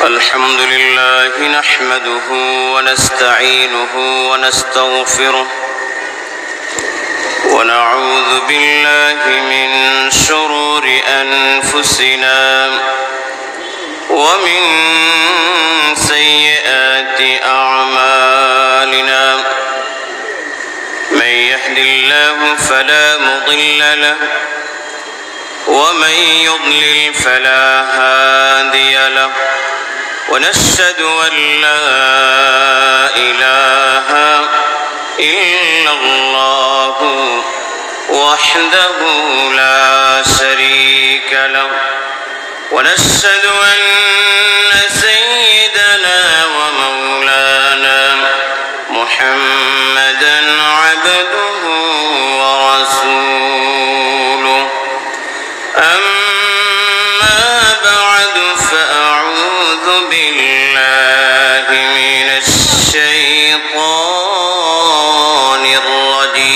الحمد لله نحمده ونستعينه ونستغفره ونعوذ بالله من شرور أنفسنا ومن سيئات أعمالنا من يهد الله فلا مضل له ومن يضلل فلا هادي له ونشهد أن لا إله إلا الله وحده لا شريك له ونشهد أن سيدنا ومولانا محمدا عبده ورسوله أما بعد فأعوذ بالله من الشيطان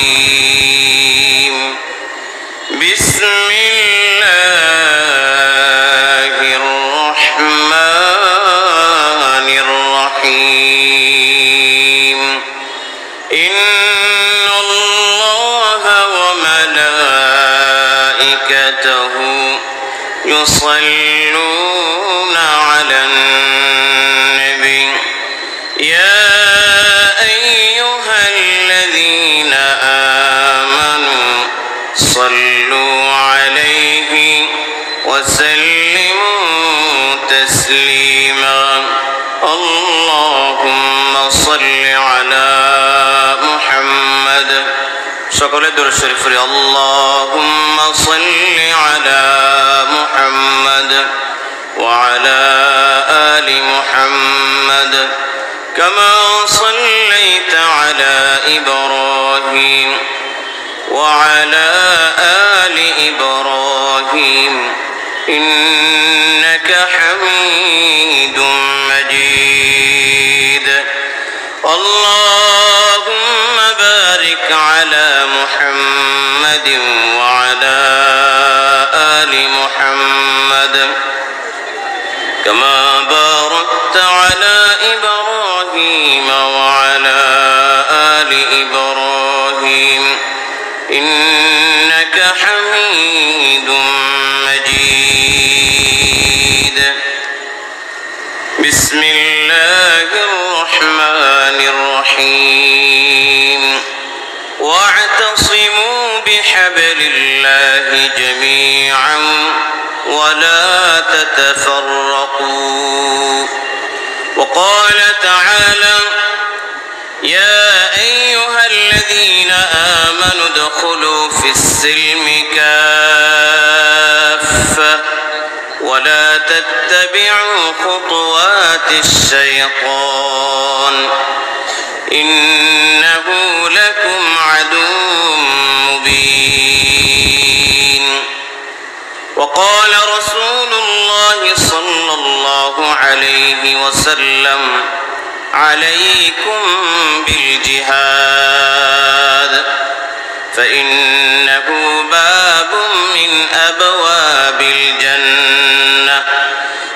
الرجيم بسم الله الرحمن الرحيم إن الله وملائكته يصلون على النبي يا أيها الذين آمنوا صلوا عليه وسلموا تسليما اللهم صل على محمد সকলে দরুদ শরীফ পড়ি اللهم صل على محمد وعلى آل محمد كما صليت على إبراهيم وعلى آل إبراهيم إنك حميد مجيد اللهم بارك على محمد وعلى آل محمد كما باركت على إبراهيم وعلى آل إبراهيم إنك حميد مجيد بسم الله الرحمن الرحيم واعتصموا بحبل الله جميعا ولا تتفرقوا وقال تعالى يا أيها الذين آمنوا ادخلوا في السلم كافة ولا تتبعوا خطوات الشيطان إنه لكم عدو مبين وقال رسول الله صلى الله عليه وسلم عليكم بالجهاد فإنه باب من أبواب الجنة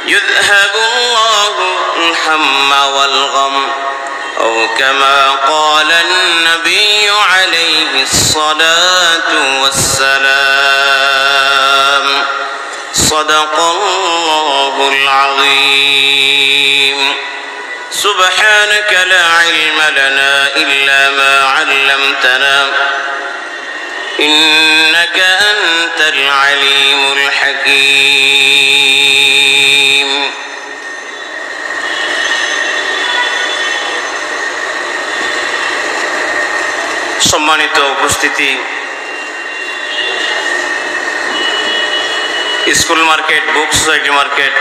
يذهب الله الهم والغم أو كما قال النبي عليه الصلاة والسلام صدق الله العظيم سبحانك لا علم لنا إلا ما علمتنا إنك أنت العليم الحكيم সম্মানিত উপস্থিতি school market book society market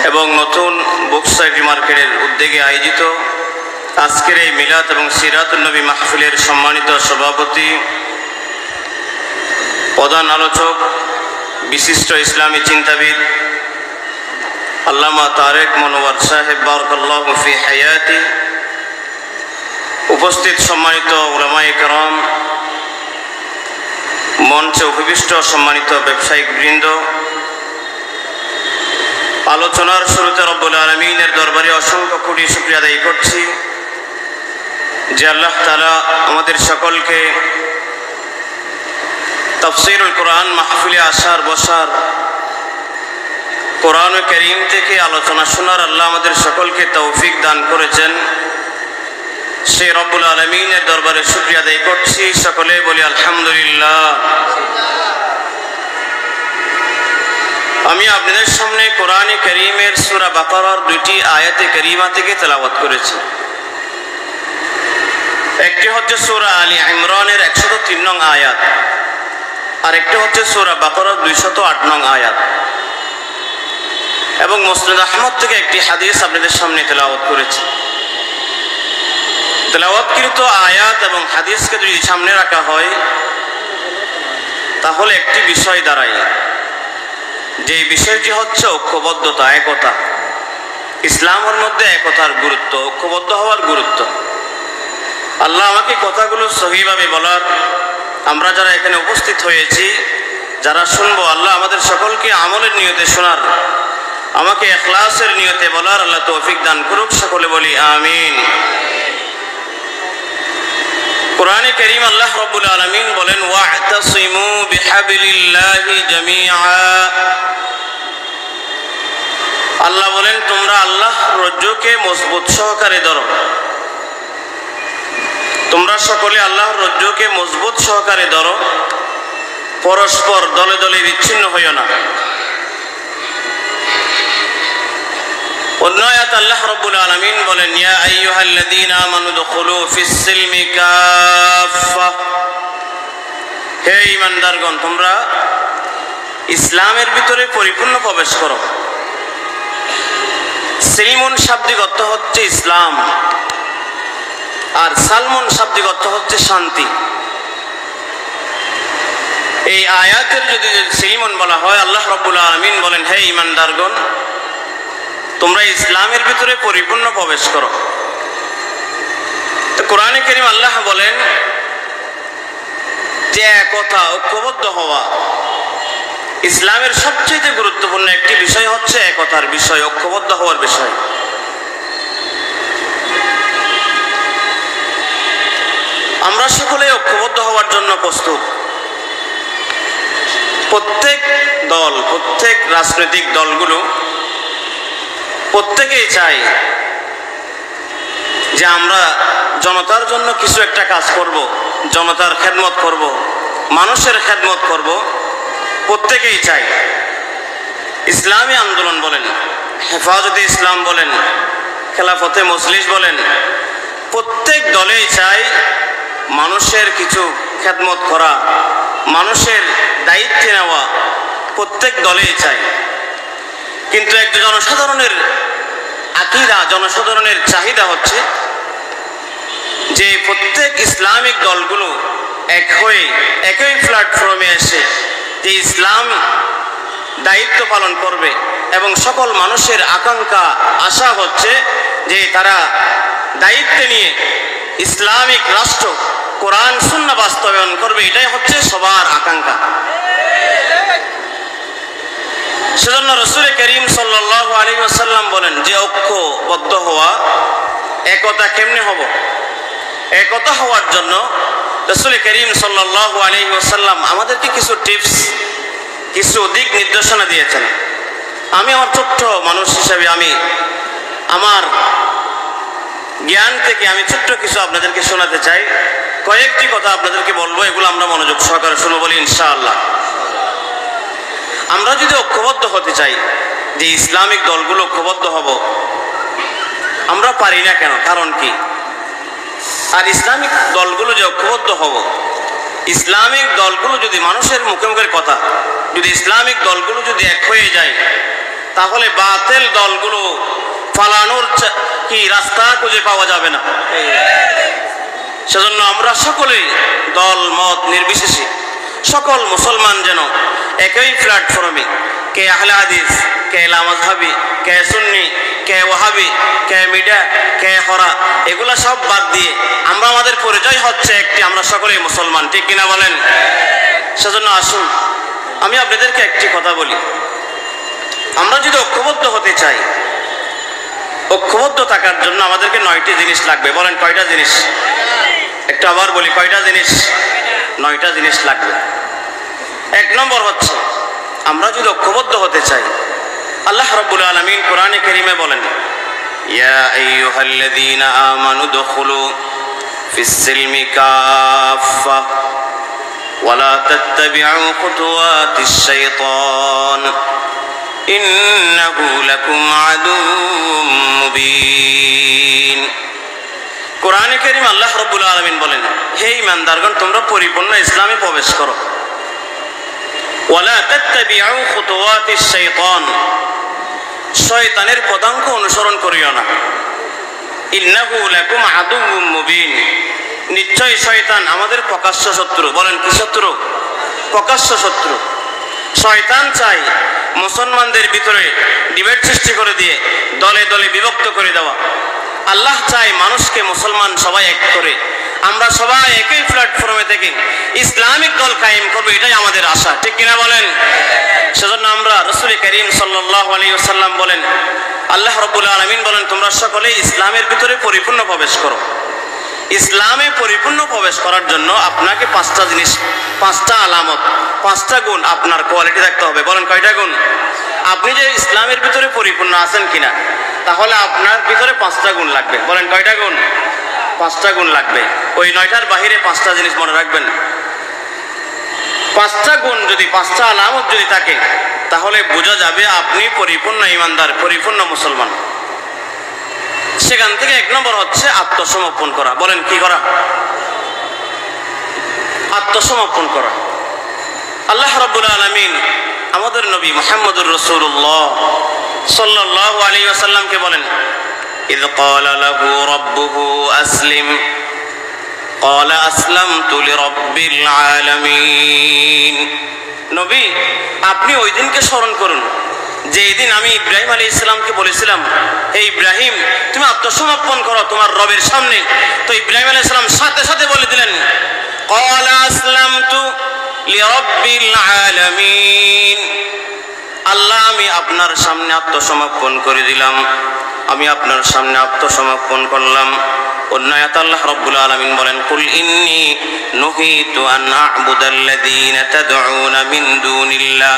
এবং নতুন বুক সোসাইটি মার্কেটের উদ্যোগে আয়োজিত আজকের এই মিলাদ এবং সিরাতুন নবী মাহফিলের সম্মানিত সভাপতি প্রধান আলোচক বিশিষ্ট ইসলামী চিন্তাবিদ আল্লামা তারেক মনোয়ার সাহেব বারাকাল্লাহু ফি হায়াতি উপস্থিত সম্মানিত উলামায়ে কেরাম মঞ্চে উপবিষ্ট সম্মানিত ব্যবসায়িক বৃন্দ আলোচনার শুরুতে রব্বুল আলামিনের দরবারে অসংখ্য কোটি শুকরিয়া আদায় করছি যে আল্লাহ তাআলা আমাদের সকলকে তাফসীরুল কোরআন মাহফিলে আসার বসার, কোরআন কারীম থেকে আলোচনা শোনার আল্লাহ আমাদের সকলকে তৌফিক দান করেছেন। সেই রব্বুল আলামিনের দরবারে শুকরিয়া আদায় করছি। সকলে বলি আলহামদুলিল্লাহ। আমি আপনাদের সামনে কোরআন কারীমের সূরা বাকারার দুইটি আয়াতে কারীমা থেকে তেলাওয়াত করেছি। একটি হচ্ছে সূরা আলী ইমরানের 103 নং আয়াত, আর একটি হচ্ছে সূরা বাকারার 208 নং আয়াত। এবং মুসনাদ আহমদ থেকে একটি হাদিস আপনাদের সামনে তেলাওয়াত করেছি। তেলাওয়াতকৃত আয়াত এবং হাদিসকে যদি সামনে রাখা হয় তাহলে একটি বিষয় দাঁড়ায়, যে বিষয়টি হচ্ছে ঐক্যবদ্ধতা, একতা। ইসলামের মধ্যে একতার গুরুত্ব, ঐক্যবদ্ধ হওয়ার গুরুত্ব। আল্লাহ আমাকে কথাগুলো সহিভাবে বলার, আমরা যারা এখানে উপস্থিত হয়েছি, যারা শুনবো, আল্লাহ আমাদের সকলকে আমলের নিয়তে শোনার, আমাকে ইখলাসের নিয়তে বলার আল্লাহ তৌফিক দান করুক। সকলে বলি আমিন। কোরআনে কারীম আল্লাহ রাব্বুল আলামিন বলেন, ওয়া'তাসিমু বিহাবলিল্লাহি জামিআ। আল্লাহ বলেন, তোমরা আল্লাহর রজ্জুকে মজবুত সহকারে ধরো। তোমরা সকলে আল্লাহর রজ্জুকে মজবুত সহকারে ধরো, পরস্পর দলে দলে বিচ্ছিন্ন হইও না। অন্য আয়াতে আল্লাহ রাব্বুল আলামিন বলেন, ইয়া আইয়ুহাল্লাযীনা আমানু দুখুলু ফিস সিলমি কাফা। হে ঈমানদারগণ, তোমরা ইসলামের ভিতরে পরিপূর্ণ প্রবেশ করো। সিলমুন শাব্দিক অর্থ হচ্ছে ইসলাম, আর সালমুন শাব্দিক অর্থ হচ্ছে শান্তি। এই আয়াতের যদি সিলমুন বলা হয়, আল্লাহ রাব্বুল আলামিন বলেন, হে ঈমানদারগণ, তোমরা ইসলামের ভিতরে পরিপূর্ণ প্রবেশ করো। তো কোরআনে কারীম আল্লাহ বলেন যে একতা, ঐক্যবদ্ধ হওয়া। ইসলামের সবচেয়ে গুরুত্বপূর্ণ একটি বিষয় হচ্ছে একতার বিষয়, ঐক্যবদ্ধ হওয়ার বিষয়। আমরা সকলে ঐক্যবদ্ধ হওয়ার জন্য প্রস্তুত। প্রত্যেক দল, প্রত্যেক রাজনৈতিক দলগুলো প্রত্যেকেই চাই যে আমরা জনতার জন্য কিছু একটা কাজ করব, জনতার খেদমত করব, মানুষের খেদমত করব। প্রত্যেকেই চাই। ইসলামী আন্দোলন বলেন, হেফাজতে ইসলাম বলেন, খেলাফতে মজলিস বলেন, প্রত্যেক দলেই চাই মানুষের কিছু খেদমত করা, মানুষের দায়িত্ব নেওয়া। প্রত্যেক দলেই চাই। কিন্তু এক জনসাধারণের আকীদা, জনসাধারণের চাহিদা হচ্ছে যে প্রত্যেক ইসলামিক দলগুলো এক হয়ে একই প্ল্যাটফর্মে এসে যে ইসলাম দায়িত্ব পালন করবে, এবং সকল মানুষের আকাঙ্ক্ষা, আশা হচ্ছে যে তারা দায়িত্ব নিয়ে ইসলামিক রাষ্ট্র, কোরআন সুন্নাহ বাস্তবায়ন করবে। এটাই হচ্ছে সবার আকাঙ্ক্ষা। সেজন্য রাসূল করিম সাল্লাল্লাহু আলাইহি ওয়াসাল্লাম বলেন যে ঐক্যবদ্ধ হওয়া, একতা কেমনে হব? একতা হওয়ার জন্য রাসূল করিম সাল্লাল্লাহু আলাইহি ওয়াসাল্লাম আমাদেরকে কিছু টিপস, কিছু দিক নির্দেশনা দিয়েছেন। আমি আমার ছোট্ট মানুষ হিসাবে আমি আমার জ্ঞান থেকে আমি ছোট্ট কিছু আপনাদেরকে শোনাতে চাই। কয়েকটি কথা আপনাদেরকে বলবো, এগুলো আমরা মনোযোগ সহকারে শুনবো, বলি ইনশাআল্লাহ। আমরা যদি ঐক্যবদ্ধ হতে চাই, যে ইসলামিক দলগুলো ঐক্যবদ্ধ হব, আমরা পারি না কেন? কারণ কি? আর ইসলামিক দলগুলো যে ঐক্যবদ্ধ হব, ইসলামিক দলগুলো যদি মানুষের মুখে মুখের কথা, যদি ইসলামিক দলগুলো যদি এক হয়ে যায়, তাহলে বাতিল দলগুলো পালানোর কি রাস্তা খুঁজে পাওয়া যাবে না। সেজন্য আমরা সকলেই দল মত নির্বিশেষে সকল মুসলমান যেন একই প্ল্যাটফর্মে, কে আহলে হাদিস, কে লামাযহাবি, কে সুন্নি, কে ওয়াহাবি, কে মিডা, কে হরা, এগুলা সব বাদ দিয়ে আমরা, আমাদের পরিচয় হচ্ছে একটি, আমরা সকলেই মুসলমান। ঠিক কিনা বলেন? সেজন্য আসুন আমি আপনাদেরকে একটি কথা বলি। আমরা যদি ঐক্যবদ্ধ হতে চাই, ঐক্যবদ্ধ থাকার জন্য আমাদেরকে 9টি জিনিস লাগবে। বলেন কয়টা জিনিস? একটু আবার বলি, কয়টা জিনিস? 9টা জিনিস লাগবে। 1 নম্বর হচ্ছে, আমরা যদি ঐক্যবদ্ধ হতে চাই, আল্লাহ রাব্বুল আলামিন কোরআনে কারীমে বলেন, ইয়া আইয়ুহাল্লাযীনা আমানু দুখুলু ফিস সিলমি কাফা ওয়া লা তাত্তাবিউ খুতুওয়াতিশ শাইতান ইন্নাহু লাকুম আদুউম মুবিন। কোরআনে কারীম আল্লাহ রাব্বুল আলামিন বলেন, হে ঈমানদারগণ, তোমরা পরিপূর্ণ ইসলামে প্রবেশ করো। ওয়া লা তাত্তাবিউ খুতুওয়াতিশ শাইতান, শয়তানের পদাঙ্ক অনুসরণ করিও না। ইন্নাহু লাকুম আদুউম মুবিন, নিশ্চয় শয়তান আমাদের প্রকাশ্য শত্রু। বলেন কি শত্রু? প্রকাশ্য শত্রু। শয়তান চায় মুসলমানদের ভিতরে ডিবেট সৃষ্টি করে দিয়ে দলে দলে বিভক্ত করে দেওয়া। আল্লাহ চায় মানুষকে মুসলমান সবাই এক করে আমরা সবাই একই প্ল্যাটফর্মে থেকে ইসলামিক দল কায়েম করবো, এটাই আমাদের আশা। ঠিক কিনা বলেন? সেজন্য আমরা রাসূল কারীম সাল্লাল্লাহু আলাইহি ওয়াসাল্লাম বলেন, আল্লাহ রাব্বুল আলামিন বলেন, তোমরা সকলে ইসলামের ভিতরে পরিপূর্ণ প্রবেশ করো। ইসলামে পরিপূর্ণ প্রবেশ করার জন্য আপনাকে 5টা জিনিস, 5টা আলামত, 5টা গুণ, আপনার কোয়ালিটি থাকতে হবে। বলেন কয়টা গুণ? আপনি যে ইসলামের ভিতরে পরিপূর্ণ আছেন কিনা, তাহলে আপনার ভিতরে 5টা গুণ লাগবে। বলেন কয়টা গুণ? 5টা গুণ লাগবে। ওই 9টার বাহিরে 5টা জিনিস মনে রাখবেন। 5টা গুণ যদি, 5টা আলামত যদি থাকে, তাহলে বোঝা যাবে আপনি পরিপূর্ণ ঈমানদার, পরিপূর্ণ মুসলমান। সেখান থেকে 1 নম্বর হচ্ছে আত্মসমর্পণ করা। বলেন কি করা? আত্মসমর্পণ করা। আল্লাহ রাব্বুল আলামিন আমাদের নবী মুহাম্মদুর রাসূলুল্লাহ সাল্লাল্লাহু আলাইহি ওয়াসাল্লামকে বলেন, ইয ক্বালা লাহু রাব্বুহু আসলিম ক্বালা আসলামতু লিরাব্বিল আলামিন। নবী, আপনি ওই দিনকে স্মরণ করুন যেই দিন আমি ইব্রাহিম আলাইহিস সালামকে বলেছিলাম, হে ইব্রাহিম, তুমি আত্মসমর্পণ করো তোমার রবের সামনে। তো ইব্রাহিম আলাইহিস সালাম সাথে সাথে বলে দিলেন, ক্বালা আসলামতু লিরাব্বিল আলামিন, আল্লাহ আমি আপনার সামনে আত্মসমর্পণ করে দিলাম, আমি আপনার সামনে আত্মসমর্পণ করলাম। অন্য আয়াতে আল্লাহ রাব্বুল আলামিন বলেন, কুল ইন্নী নুহিতু আন আ'বুদাল্লাযীনা তাদউনা মিন দুনিল্লাহ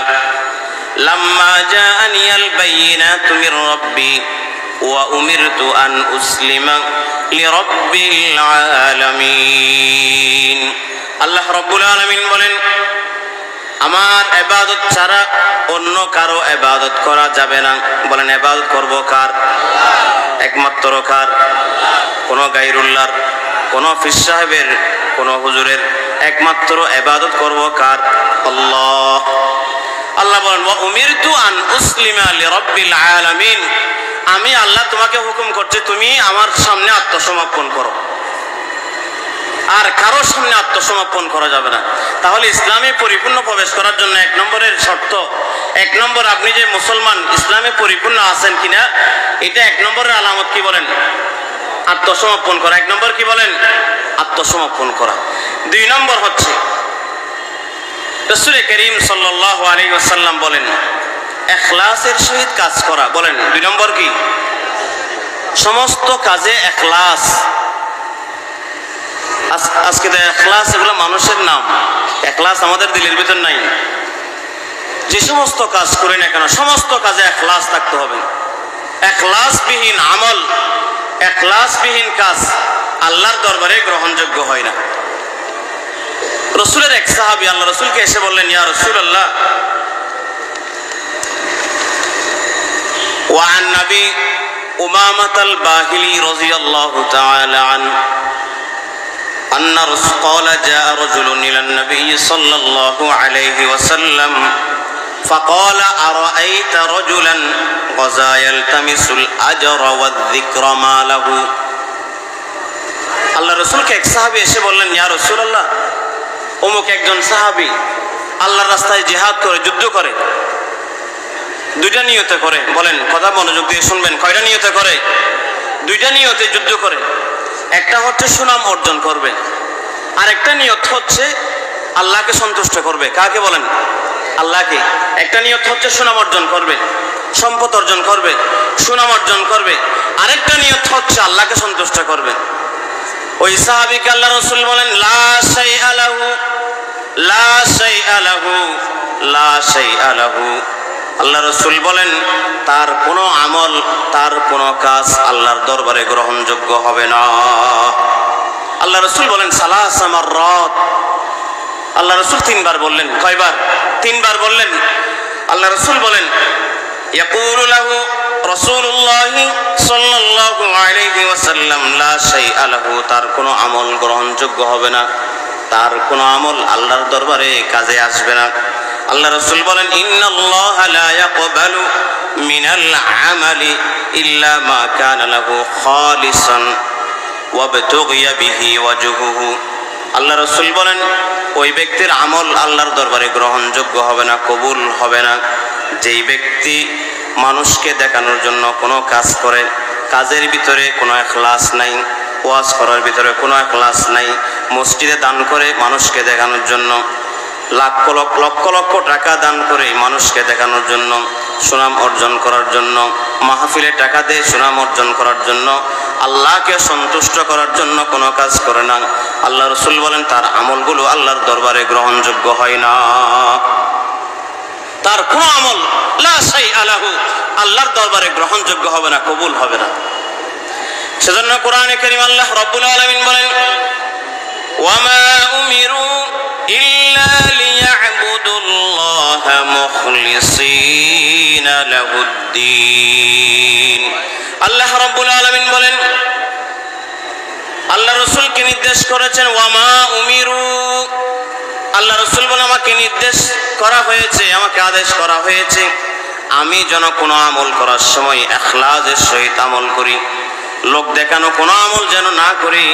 লাম্মা জাআনিয়াল বায়িনাতু মির রাব্বি ওয়া উমিরতু আন উসলিমা লিরাব্বিল আলামিন। আল্লাহ রাব্বুল আলামিন বলেন, আমার ইবাদত ছাড়া অন্য কারো ইবাদত করা যাবে না। বলেন ইবাদত করব কার? একমাত্র কার? কোন গায়রুল্লাহর, কোন পীর সাহেবের, কোন হুজুরের? একমাত্র ইবাদত করব কার? আল্লাহ। আল্লাহ বলেন, ওয়া উমিরতু আন উসলিমা লিরাব্বিল আলামিন, আমি আল্লাহ তোমাকে হুকুম করছি তুমি আমার সামনে আত্মসমর্পণ করো, আর কারো সামনে আত্মসমর্পণ করা যাবে না। তাহলে ইসলামে পরিপূর্ণ প্রবেশ করার জন্য 1 নম্বরের শর্ত, 1 নম্বর আপনি যে মুসলমান, ইসলামে পরিপূর্ণ আছেন কিনা, এটা 1 নম্বরের আলামত। কি বলেন? আত্মসমর্পণ করা। 1 নম্বর কি বলেন? আত্মসমর্পণ করা। 2 নম্বর হচ্ছে রাসূল কারীম সাল্লাল্লাহু আলাইহি ওয়াসাল্লাম বলেন, ইখলাসের সহিত কাজ করা। বলেন 2 নম্বর কি? সমস্ত কাজে ইখলাস। আজকে তো ইখলাস এগুলো মানুষের নাম, ইখলাস আমাদের দিলের ভিতর নাই। যে সমস্ত কাজ করি না কেন, সমস্ত কাজে ইখলাস থাকতে হবে। ইখলাসবিহীন আমল, ইখলাসবিহীন কাজ আল্লাহর দরবারে গ্রহণযোগ্য হয় না। রাসূলের এক সাহাবী আল্লাহ রাসূলকে এসে বললেন, ইয়া রাসূলুল্লাহ, ওয়া আন নবী উমামাতাল বাহিলি রাদিয়াল্লাহু তাআলা আনহু أن قال جاء رجل إلى النبي صلى الله عليه وسلم فقال أرأيت رجلا غزا يلتمس الأجر والذكر ما له। আল্লাহ রাসূলকে এক সাহাবী এসে বললেন, ইয়া রাসূলুল্লাহ, অমুক একজন সাহাবী আল্লাহর রাস্তায় জিহাদ করে, যুদ্ধ করে, 2টা নিয়তে করে। বলেন, কথা মনোযোগ দিয়ে শুনবেন, কয়টা নিয়তে করে? 2টা নিয়তে যুদ্ধ করে। একটা হচ্ছে সুনাম অর্জন করবে, আর একটা নিয়ত হচ্ছে আল্লাহকে সন্তুষ্ট করবে। কাকে বলেন? আল্লাহকে। একটা নিয়ত হচ্ছে সুনাম অর্জন করবে, সম্পদ অর্জন করবে, সুনাম অর্জন করবে, আরেকটা নিয়ত হচ্ছে আল্লাহকে সন্তুষ্ট করবে। ওই সাহাবীকে আল্লাহ রাসূল বলেন লা শাইআ লাহু, লা শাইআ লাহু, লা শাইআ লাহু। আল্লাহ রাসূল বলেন তার কোনো আমল, তার কোনো কাজ আল্লাহর দরবারে গ্রহণযোগ্য হবে না। আল্লাহ রাসূল বলেন সালাসা মাররাত। আল্লাহ রাসূল তিনবার বললেন। কয়বার? তিনবার বললেন। আল্লাহ রাসূল বলেন ইয়াকুলু লাহু রাসূলুল্লাহ সাল্লাল্লাহু আলাইহি ওয়াসাল্লাম লা শাইআ লাহু, তার কোনো আমল গ্রহণযোগ্য হবে না, তার কোনো আমল আল্লাহর দরবারে কাজে আসবে না। আল্লাহ রাসূল বলেন ইন্নাল্লাহা লা ইয়াকবালু মিনাল আমালি ইল্লা মা কানা লাহু খালিসান ওয়াবতুগিয়া বিহি ওয়াজহুহু। আল্লাহ রাসূল বলেন ওই ব্যক্তির আমল আল্লাহর দরবারে গ্রহণযোগ্য হবে না, কবুল হবে না, যেই ব্যক্তি মানুষকে দেখানোর জন্য কোনো কাজ করে, কাজের ভিতরে কোনো ইখলাস নাই, ওয়াজ করার ভিতরে কোনো ইখলাস নাই, মসজিদে দান করে মানুষকে দেখানোর জন্য, লক্ষ লক্ষ টাকা দান করে মানুষকে দেখানোর জন্য, সুনাম অর্জন করার জন্য, মাহফিলে টাকা দিয়ে সুনাম অর্জন করার জন্য, আল্লাহকে সন্তুষ্ট করার জন্য কোনো কাজ করে না, আল্লাহ রাসূল বলেন তার আমলগুলো আল্লাহর দরবারে গ্রহণযোগ্য হয় না। তার কোনো আমল লা শাইআ লাহু আল্লাহর দরবারে গ্রহণযোগ্য হবে না, কবুল হবে না। সেজন্য কোরআনে কারীম আল্লাহ রাব্বুল আলামিন বলেন ওয়ামা উমিরু ইল্লা লিয়া'বুদুল্লাহা মুখলিসিনা লাহুদ্দীন। আল্লাহ রাব্বুল আলামিন বলেন আল্লাহ রাসূলকে নির্দেশ করেছেন ওয়ামা উমিরু। আল্লাহ রাসূল বলেন আমাকে নির্দেশ করা হয়েছে, আমাকে আদেশ করা হয়েছে আমি যেন কোনো আমল করার সময় ইখলাসের সহিত আমল করি, লোক দেখানো কোনো আমল যেন না করি।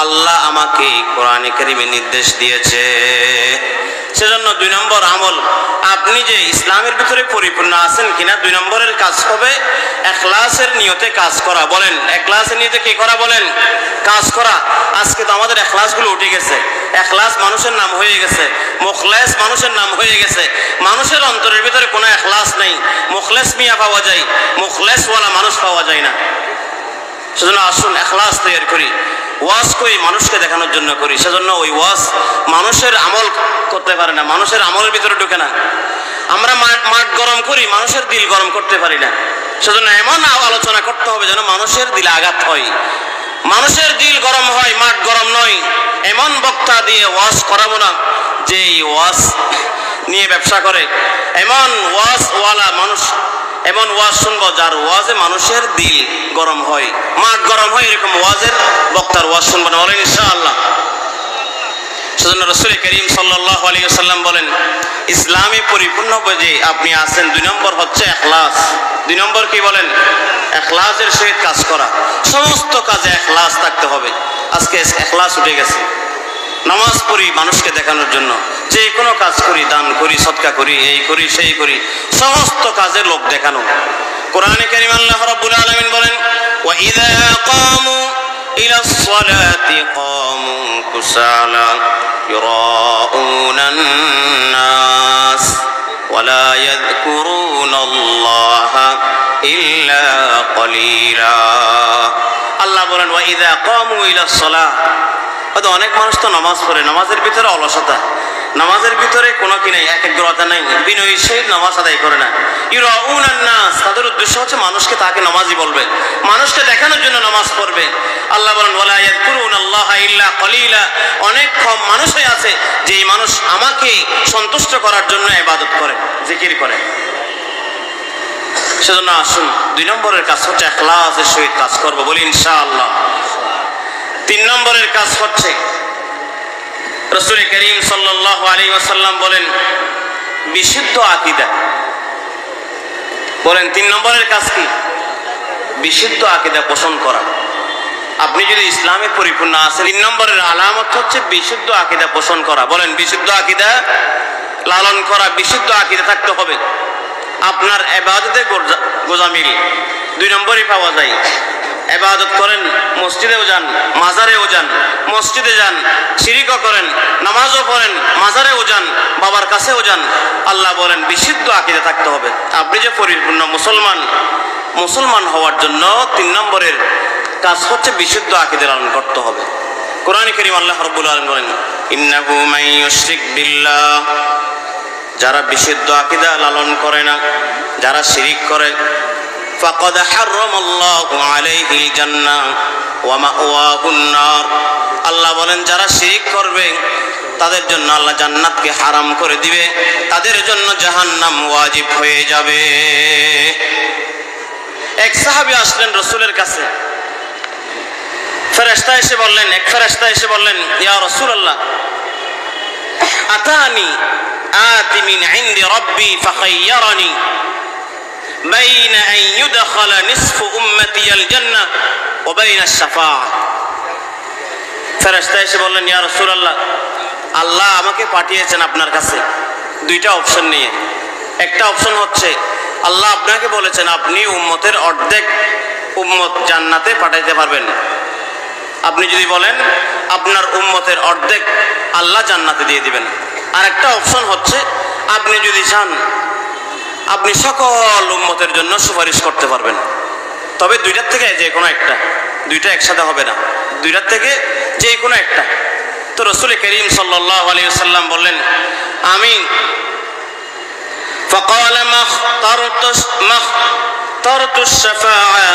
আল্লাহ আমাকে কোরআনে কারীমে নির্দেশ দিয়েছে। সেজন্য 2 নম্বর আমল, আপনি যে ইসলামের ভিতরে পরিপূর্ণ আছেন কিনা, 2 নম্বরের কাজ হবে ইখলাসের নিয়তে কাজ করা। বলেন ইখলাসের নিয়তে কি করা? বলেন কাজ করা। আজকে তো আমাদের ইখলাসগুলো উঠে গেছে, ইখলাস মানুষের নাম হয়ে গেছে, মুখলেস মানুষের নাম হয়ে গেছে। মানুষের অন্তরের ভিতরে কোনো ইখলাস নেই। মুখলেস মিয়া পাওয়া যায়, মুখলেসওয়ালা মানুষ পাওয়া যায় না। সেজন্য আসুন ইখলাস তৈরি করি, ওয়াজ করি মানুষকে দেখানোর জন্য করি। সেজন্য ওই ওয়াজ মানুষের আমল করতে পারে না, মানুষের আমলের ভিতরে ঢুকে না। আমরা মাঠ গরম করি, মানুষের দিল গরম করতে পারি না। সেজন্য এমন আলোচনা করতে হবে যেন মানুষের দিলে আঘাত হয়, মানুষের দিল গরম হয়, মাঠ গরম নয়। এমন বক্তা দিয়ে ওয়াজ করাবো না যে ওয়াজ নিয়ে ব্যবসা করে, এমন ওয়াজওয়ালা মানুষ, এমন ওয়াজ শুনবো যার ওয়াজে মানুষের দিল গরম হয়, মাঠ গরম হয়, এরকম ওয়াজের বক্তার ওয়াজ শুনবো না, বলেন ইনশাআল্লাহ। সেজন্য রাসূল করিম সাল্লাল্লাহু আলাইহি ওয়াসাল্লাম বলেন ইসলামে পরিপূর্ণ যে আপনি আছেন, 2 নম্বর হচ্ছে ইখলাস। 2 নম্বর কি বলেন? ইখলাসের সহিত কাজ করা। সমস্ত কাজে ইখলাস থাকতে হবে। আজকে ইখলাস উঠে গেছে। নামাজ পড়ি মানুষকে দেখানোর জন্য, যে কোনো কাজ করি, দান করি, সদকা করি, এই করি সেই করি, সমস্ত কাজে লোক দেখানো। কোরআনে কারীম আল্লাহ রাব্বুল আলামিন বলেন ওয়া ইযা কামু ইলাস সালাতি কামু কুসালা ইউরাউনান নাস ওয়া লা ইয়াযকুরুনাল্লাহা ইল্লা কলিলা। আল্লাহ বলেন ওয়া ইযা কামু ইলাস সালাহ। হয়তো অনেক মানুষ তো নামাজ পড়ে, নামাজের ভিতরে অলসতা, নামাজের ভিতরে কোনো কি নাই, একাগ্রতা নাই, বিনয়ী সহিত নামাজ আদায় করে না। ইউরাউনান নাস, তাদের উদ্দেশ্য হচ্ছে মানুষকে তাকে নামাজি বলবে, মানুষকে দেখানোর জন্য নামাজ পড়বে। আল্লাহ বলেন ওয়ালা ইয়াযকুরুনাল্লাহা ইল্লা কলিলা। অনেক কম মানুষই আছে যে মানুষ আমাকে সন্তুষ্ট করার জন্য ইবাদত করে, জিকির করে। সেজন্য আসুন 2 নম্বরের কাজ হচ্ছে ইখলাসের সহিত কাজ করব, বলি ইনশাআল্লাহ। 3 নম্বরের কাজ হচ্ছে রাসূল করিম সাল্লাল্লাহু আলাইহি ওয়াসাল্লাম বলেন বিশুদ্ধ আকীদা। বলেন 3 নম্বরের কাজ কি? বিশুদ্ধ আকীদা পোষণ করা। আপনি যদি ইসলামে পরিপূর্ণ আছেন, 3 নম্বরের আলামত হচ্ছে বিশুদ্ধ আকীদা পোষণ করা। বলেন বিশুদ্ধ আকীদা লালন করা, বিশুদ্ধ আকীদা থাকতে হবে। আপনার ইবাদতে গোজামিল 2 নম্বরই পাওয়া যায়। ইবাদত করেন, মসজিদেও যান, মাজারেও যান, মসজিদে যান, শিরিকও করেন, নামাজও পড়েন, মাজারেও যান, বাবার কাছেও যান, আল্লাহ বলেন বিশুদ্ধ আকীদা থাকতে হবে। আপনি যে পরিপূর্ণ মুসলমান হওয়ার জন্য 3 নম্বরের কাজ হচ্ছে বিশুদ্ধ আকীদা লালন করতে হবে। কোরআনে কারীম আল্লাহ রাব্বুল আলামিন বলেন, ইন্নাহু মান ইউশরিক বিল্লাহ, যারা বিশুদ্ধ আকীদা লালন করে না, যারা শিরিক করে, ফাকাদ হারামাল্লাহু আলাইহিল জান্নাহ ওয়া মাওয়াহুন নার, আল্লাহ বলেন যারা শিরিক করবে তাদের জন্য আল্লাহ জান্নাতকে হারাম করে দিবে, তাদের জন্য জাহান্নাম ওয়াজিব হয়ে যাবে। এক সাহাবী আসলেন রাসূলের কাছে, ফেরেশতা এসে বললেন, এক ফেরেশতা এসে বললেন, ইয়া রাসূলুল্লাহ, আতানি আতি মিন ইনদি রাব্বি ফাখায়্যারানি বাইনা আন ইউদখালা নিসফু উম্মতি আল জান্নাহ ওয়া বাইনা আশ-শাফাআহ। ফেরেশতা এসে বললেন, ইয়া রাসূলুল্লাহ, আল্লাহ আমাকে পাঠিয়েছেন আপনার কাছে 2টা অপশন নিয়ে। একটা অপশন হচ্ছে আল্লাহ আপনাকে বলেছেন আপনি উম্মতের অর্ধেক উম্মত জান্নাতে পাঠাইতে পারবেন। আপনি যদি বলেন আপনার উম্মতের অর্ধেক আল্লাহ জান্নাতে দিয়ে দিবেন। আর একটা অপশন হচ্ছে আপনি যদি চান আপনি সকল উম্মতের জন্য সুপারিশ করতে পারবেন। তবে 2টার থেকে যে কোনো একটা, 2টা একসাথে হবে না, 2টার থেকে যে কোনো একটা। তো রাসূল করিম সাল্লাল্লাহু আলাইহি ওয়াসাল্লাম বললেন আমি, ফাকালা মাখতারতুশ শাফাআ,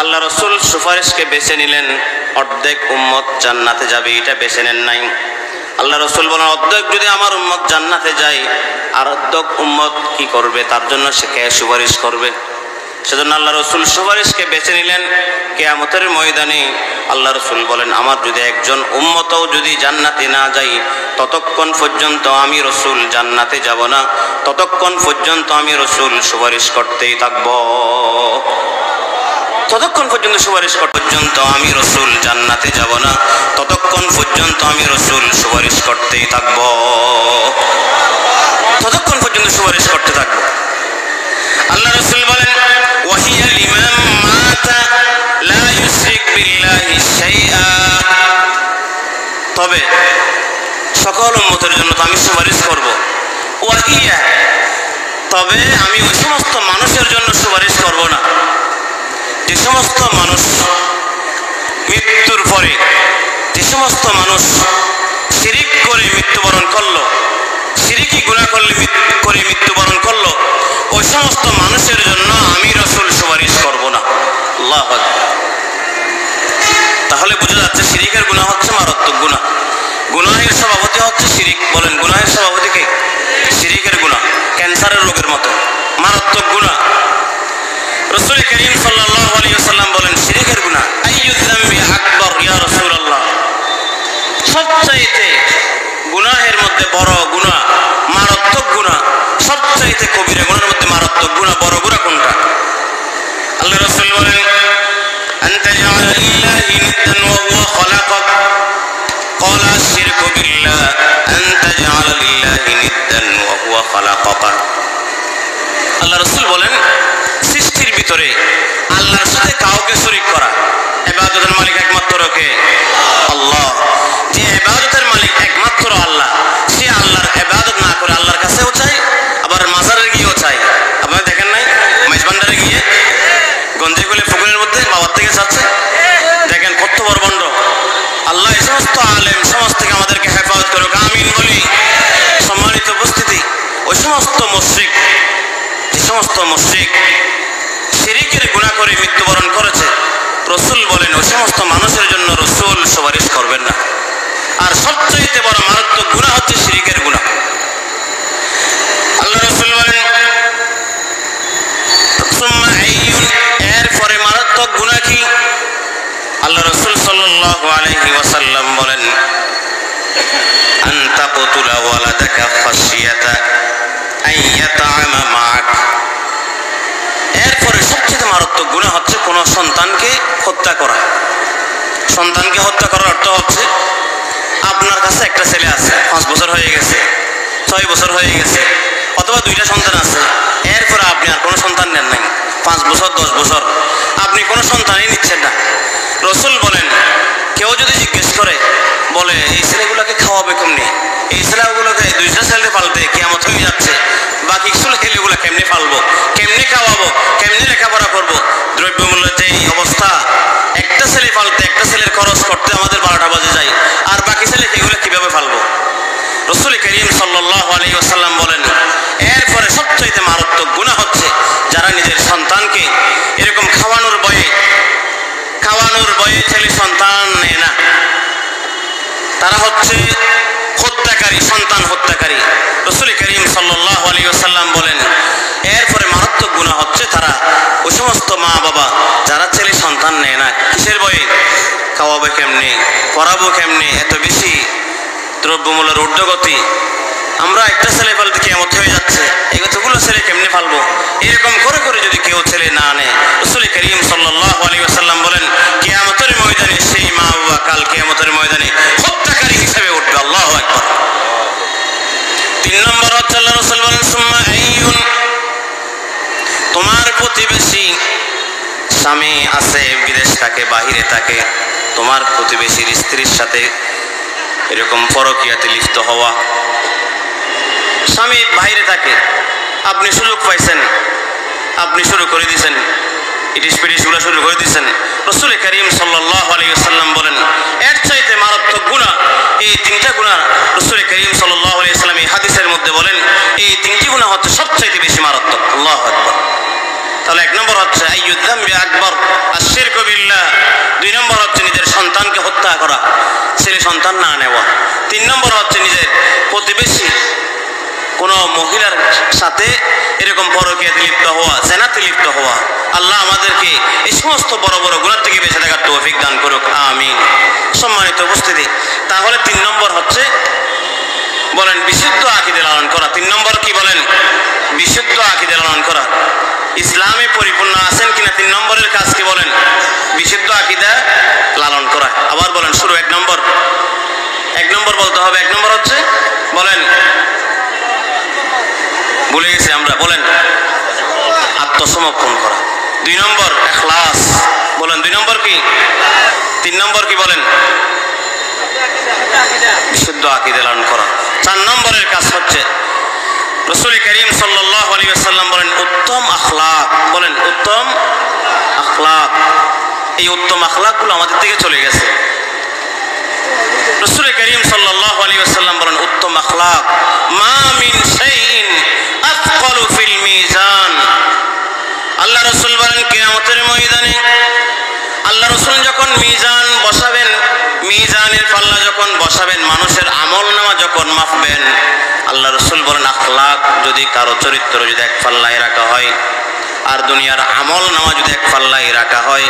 আল্লাহ রাসূল সুপারিশকে বেছে নিলেন, অর্ধেক উম্মত জান্নাতে যাবে এটা বেছে নেন নাই। আল্লাহ রাসূল বলেন অর্ধেক যদি আমার উম্মত জান্নাতে যায় আর অর্ধেক উম্মত কি করবে, তার জন্য সে কে সুপারিশ করবে। সেজন্য আল্লাহ রাসূল সুপারিশকে বেছে নিলেন। কিয়ামতের ময়দানে আল্লাহ রাসূল বলেন আমার যদি একজন উম্মতও যদি জান্নাতে না যায় ততক্ষণ পর্যন্ত আমি রাসূল জান্নাতে যাব না, ততক্ষণ পর্যন্ত আমি রাসূল সুপারিশ করতেই থাকব, ততক্ষণ পর্যন্ত সুপারিশ পর্যন্ত আমি রাসূল জান্নাতে যাব না, ততক্ষণ পর্যন্ত আমি রাসূল সুপারিশ করতেই থাকব, ততক্ষণ পর্যন্ত সুপারিশ করতে থাকব। আল্লাহ রাসূল বলেন ওয়াহিয়া লিমান মাতা লা ইউশরিক বিল্লাহি শাইআ, তবে সকল উম্মতের জন্য তো আমি সুপারিশ করব। ওয়াহিয়া, তবে আমি ওই সমস্ত মানুষের জন্য সুপারিশ করব না যে সমস্ত মানুষ মৃত্যুর পরে, যে সমস্ত মানুষ শিরিক করে মৃত্যুবরণ করলো, শিরিকি গুনাহ করে মৃত্যুবরণ করলো, ওই সমস্ত মানুষের জন্য আমি রাসূল সুপারিশ করব না। আল্লাহু আকবার। তাহলে বোঝা যাচ্ছে শিরিকের গুনাহ হচ্ছে মারাত্মক গুনাহ। গুনাহের সভাপতি হচ্ছে শিরিক। বলেন গুনাহের সভাপতি কে? শিরিকের গুনাহ, ক্যান্সারের রোগের মতো মারাত্মক গুনাহ। রাসূল করিম সাল্লাল্লাহু আলাইহি ওয়াসাল্লাম বলেন শিরিকের গুনাহ আইয়ুয যামবি আকবার ইয়া রাসূলুল্লাহ, সবচাইতে গুনাহের মধ্যে বড় গুনাহ, মারাত্মক গুনাহ, সবচাইতে কবিরা গুনাহের মধ্যে মারাত্মক গুনাহ, বড় গুনাহ কোনটা? আল্লাহ রাসূল বলেন আনতা জাআলা লিল্লাহি নিদ্দান ওয়া হুয়া খালাকাক, ক্বালা আশ-শিরকু বিল্লাহ আনতা জাআলা লিল্লাহি নিদ্দান ওয়া হুয়া খালাকাক। আল্লাহ রাসূল বলেন সৃষ্টির ভিতরে আল্লাহর সাথে কাউকে শরীক করা। ইবাদতের মালিক একমাত্র কে? আল্লাহ। যে ইবাদতের মালিক একমাত্র আল্লাহ, সে আল্লাহর ইবাদত না করে আল্লাহর কাছেও চায়, আবার মাজারে গিয়েও চায়। আপনারা দেখেন নাই মাইজবান্ডারে গিয়ে গঞ্জেগুলি পুকুরের মধ্যে বাবার থেকে চাচ্ছে? দেখেন কত বড় বন্ড। আল্লাহ এই সমস্ত আলেম সমাজ থেকে আমাদেরকে হেফাজত করুক, আমিন বলি। সম্মানিত উপস্থিতি, ওই সমস্ত মুশরিক, যে সমস্ত মুশরিক শিরিকের গুনাহ করে মৃত্যুবরণ করেছে, রাসূল বলেন ওই সমস্ত মানুষের জন্য রাসূল সুপারিশ করবেন না। আর সবচেয়ে বড় মারাত্মক গুনাহ হচ্ছে শিরিকের গুনাহ। আল্লাহ রাসূল বলেন সুম্মা আইয়ুন, এরপরে মারাত্মক গুনাহ কি? আল্লাহ রাসূল সাল্লাল্লাহু আলাইহি ওয়াসাল্লাম বলেন আন তাকতুলা ওয়ালাদাকা খাশিয়াতা আইয়াতাআমা মাআক। এরপরে সবচেয়ে মারাত্মক গুনাহ হচ্ছে কোন সন্তানকে হত্যা করা। সন্তানকে হত্যা করার অর্থ হচ্ছে আপনার কাছে একটা ছেলে আছে, 5 বছর হয়ে গেছে, 6 বছর হয়ে গেছে, অথবা 2টা সন্তান আছে, এরপরে আপনি আর কোনো সন্তান নেন নাই, 5 বছর 10 বছর, আপনি কোনো সন্তানই নিচ্ছেন না। রসুল বলেন, কেউ যদি জিজ্ঞেস করে বলে এই ছেলেগুলোকে খাওয়াবে কেমনি, এই ছেলেগুলোকে দুইটা ছেলে পালতে কিয়ামত হয়ে যাচ্ছে, বাকি ছেলেগুলো কেমনি পালবো, কেমনি খাওয়াবো, কেমনি লেখাপড়া করবো, দ্রব্যমূল্যের যে এই অবস্থা, একটা ছেলে পালতে একটা ছেলের খরচ করতে আমাদের 12টা বাজে যায়, আর বাকি ছেলেকে এগুলো কিভাবে পালবো? রসুল করিম সাল্লাল্লাহু আলাইহি ওয়াসাল্লাম বলেন, এরপরে সবচাইতে মারাত্মক গুনাহ হচ্ছে যারা নিজের সন্তানকে এরকম খাওয়ানোর বয়ে ছেলে সন্তান নেয় না, তারা হচ্ছে হত্যাকারী, সন্তান হত্যাকারী। রসুল করিম সাল্লাল্লাহু আলাইহি ওয়াসাল্লাম বলেন, এরপরে মারাত্মক গুনাহ হচ্ছে তারা ওই সমস্ত মা বাবা যারা ছেলে সন্তান নেয় না। কিসের বয়ে? খাওয়াবে কেমনি, পড়াবো কেমনি, এত বেশি দ্রব্যমূল্যের ঊর্ধ্বগতি, আমরা একটা ছেলে পালতে কিয়ামত হয়ে যাচ্ছে, এই কতগুলো ছেলে কেমনে পালবো? এরকম করে করে যদি কেউ ছেলে না নেয়, রাসূল করিম সাল্লাল্লাহু আলাইহি ওয়াসাল্লাম বলেন, কিয়ামতের ময়দানে সেই মা বাবা কাল কিয়ামতের ময়দানে হত্যাকারী হিসেবে উঠবে। আল্লাহু আকবার। 3 নম্বর হচ্ছে আল্লাহ রাসূল বলেন, সুম্মা আইয়ুন, তোমার প্রতিবেশী স্বামী আছে বিদেশ থাকে, বাহিরে থাকে, তোমার প্রতিবেশীর স্ত্রীর সাথে এরকম পরকীয়াতে লিপ্ত হওয়া। স্বামী বাইরে থাকে, আপনি সুযোগ পাইছেন, আপনি শুরু করে দিয়েছেন, ইটিস পিটিসগুলো শুরু করে দিয়েছেন। রাসূল করিম সাল্লাল্লাহু আলাইহি ওয়াসাল্লাম বলেন, এর চাইতে মারাত্মক গুনাহ, এই 3টা গুনাহ রাসূল করিম সাল্লাল্লাহু আলাইহি ওয়াসাল্লাম এই হাদিসের মধ্যে বলেন, এই 3টি গুনাহ হচ্ছে সবচাইতে বেশি মারাত্মক। আল্লাহু আকবার। তাহলে 1 নম্বর হচ্ছে আইয়ুদ যামবি আকবার আশ-শিরকু বিল্লাহ, 2 নম্বর হচ্ছে নিজের সন্তানকে হত্যা করা, ছেলে সন্তান না নেওয়া, 3 নম্বর হচ্ছে নিজের প্রতিবেশী কোনো মহিলার সাথে এরকম পরকীয়াতে লিপ্ত হওয়া, জিনাতে লিপ্ত হওয়া। আল্লাহ আমাদেরকে এই সমস্ত বড় বড় গুনাহ থেকে বেঁচে থাকার তৌফিক দান করুক, আমিন। সম্মানিত উপস্থিতি, তাহলে 3 নম্বর হচ্ছে বলেন বিশুদ্ধ আকীদা লালন করা। 3 নম্বর কি বলেন? বিশুদ্ধ আকীদা লালন করা। ইসলামে পরিপূর্ণ আছেন কিনা 3 নম্বরের কাজ কি বলেন? বিশুদ্ধ আকীদা লালন করা। আবার বলেন, শুরু 1 নম্বর, 1 নম্বর বলতে হবে। 1 নম্বর হচ্ছে বলেন, ভুলে গেছি আমরা, বলেন আত্মসমর্পণ করা। 2 নম্বর ইখলাস, বলেন 2 নম্বর কি? 3 নম্বর কি বলেন? বিশুদ্ধ আকীদা লালন করা। 4 নম্বরের কাজ হচ্ছে রাসূল করিম সাল্লাল্লাহু আলাইহি ওয়াসাল্লাম বলেন উত্তম আখলাক, বলেন উত্তম আখলাক। এই উত্তম আখলাকগুলো আমাদের থেকে চলে গেছে। রাসূল করিম সাল্লাল্লাহু আলাইহি ওয়াসাল্লাম বলেন উত্তম আখলাক মা মিন শাইইন আথকালু ফিল মিজান। আল্লাহ রাসূল বলেন কিয়ামতের ময়দানে আল্লাহ রাসূল যখন মিজান বসাবেন, মিজানের পাল্লা যখন বসাবেন, মানুষের আমলনামা যখন মাপবেন, আল্লাহ রাসূল বলেন আখলাক যদি কারো চরিত্র যদি এক পাল্লায় রাখা হয় আর দুনিয়ার আমলনামা যদি এক পাল্লায় রাখা হয়,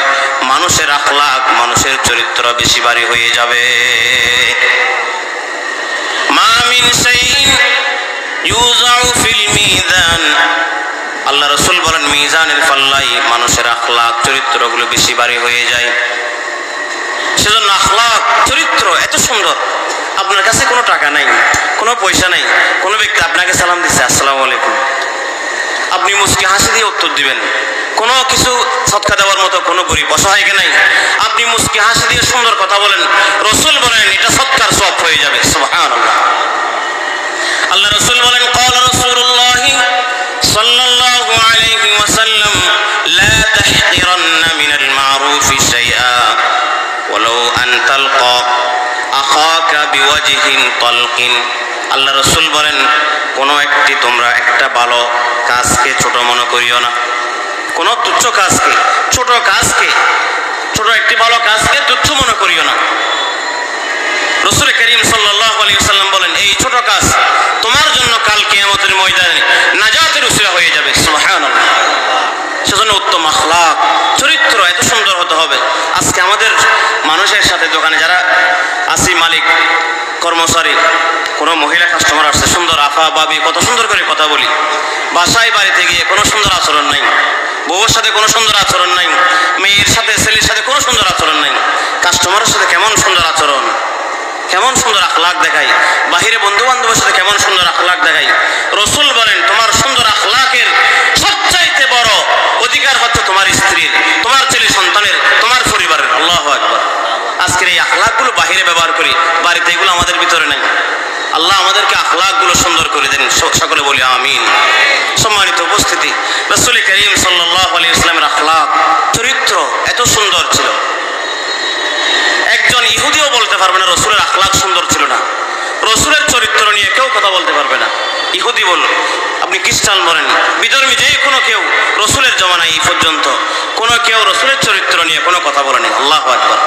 মানুষের আখলাক, মানুষের চরিত্র বেশি ভারী হয়ে যাবে। মা মিন শাইইন ইউযাউ ফিল মিজান, আল্লাহ রাসূল বলেন মিজানের পাল্লায় মানুষের আখলাক চরিত্রগুলো বেশি ভারী হয়ে যায়। সেজন্য আখলাক চরিত্র এত সুন্দর। আপনার কাছে কোনো টাকা নাই, কোনো পয়সা নাই, কোনো ব্যক্তি আপনাকে সালাম দিচ্ছে আসসালামু আলাইকুম, আপনি মুস্কি হাসি দিয়ে উত্তর দিবেন। কোনো কিছু সৎকা দেওয়ার মতো কোনো গরিব অসহায়কে নাই, আপনি মুস্কি হাসি দিয়ে সুন্দর কথা বলেন, রাসূল বলেন এটা সৎকার সওয়াব হয়ে যাবে। সুবহানাল্লাহ। আল্লাহ রাসূল বলেন ক্বালা রাসূলুল্লাহ সাল্লাল্লাহু আলাইহি ওয়াসাল্লাম লা তাহকিরান্না মিনাল মারুফি শাইআ ওয়ালাউ আন তালকা আখাকা বিওয়াজহিন তালকিন। আল্লাহ রাসূল বলেন কোনো একটি তোমরা একটা ভালো কাজকে ছোট মনে করিও না, কোনো তুচ্ছ কাজকে, ছোট কাজকে, ছোট একটি ভালো কাজকে তুচ্ছ মনে করিও না। রাসূল করিম সাল্লাল্লাহু আলাইহি ওয়াসাল্লাম বলেন এই ছোট কাজ তোমার জন্য কাল কিয়ামতের ময়দানে নাজাতের উসিলা হয়ে যাবে। সুবহানাল্লাহ। সেজন্য উত্তম আখলাক চরিত্র এত সুন্দর হতে হবে। আজকে আমাদের মানুষের সাথে দোকানে যারা আসি, মালিক কর্মচারী, কোনো মহিলা কাস্টমার আসছে, সুন্দর আফা বাবি কত সুন্দর করে কথা বলি, বাসায় বাড়িতে গিয়ে কোনো সুন্দর আচরণ নাই, বউয়ের সাথে কোনো সুন্দর আচরণ নাই, মেয়ের সাথে ছেলের সাথে কোনো সুন্দর আচরণ নাই, কাস্টমারের সাথে কেমন সুন্দর আচরণ, কেমন সুন্দর আখলাক দেখাই, বাহিরে বন্ধু বান্ধবের সাথে কেমন সুন্দর আখলাক দেখাই। রাসূল বলেন তোমার সুন্দর আখলাকের সবচাইতে বড় অধিকার হচ্ছে তোমার স্ত্রীর, তোমার ছেলে বাইরে ব্যবহার করি, বাড়িতে এগুলো আমাদের ভিতরে নাই। আল্লাহ আমাদেরকে আখলাকগুলো সুন্দর করে দেন, সকলে বলি আমিন। সম্মানিত উপস্থিতি, রাসূল করিম সাল্লাল্লাহু আলাইহি ওয়াসাল্লামের আখলাক চরিত্র এত সুন্দর ছিল, একজন ইহুদিও বলতে পারবে না রাসূলের আখলাক সুন্দর ছিল না। রাসূলের চরিত্র নিয়ে কেউ কথা বলতে পারবে না। ইহুদি বল, আপনি খ্রিস্টান বলেন, বিধর্মী যে কোনো কেউ রাসূলের জমানায় এই পর্যন্ত কোনো কেউ রাসূলের চরিত্র নিয়ে কোনো কথা বলেনি। আল্লাহু আকবার।